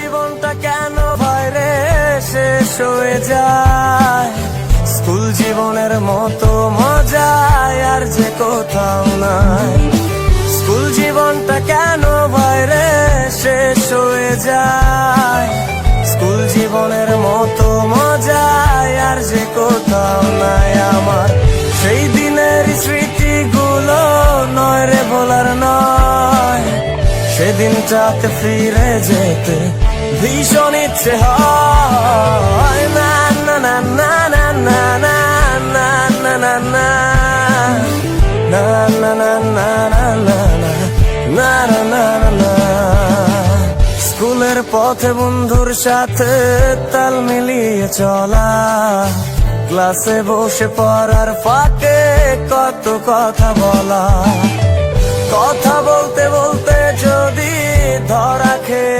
জীবনটা কেন ভাইরে শেষ হয়ে যায়, স্কুল জীবনের মতো মজা আর যে কোথাও নাই। স্কুল জীবনটা কেন ভাইরে শেষ হয়ে যায়, স্কুল জীবনের মতো মজা আর যে কোথাও নাই। আমার সেই দিনের স্মৃতিগুলো নয় রে ভোলার নয়, সেদিনটাতে ফিরে যেতে ভীষণ ইচ্ছে হয়। না না না না না না না না না না না না না না না না না না না। স্কুলের পথে বন্ধুর সাথে তাল মিলিয়ে চলা, ক্লাসে বসে পড়ার ফাঁকে কত কথা বলা, কথা বলতে বলতে যদি ধরা খেয়ে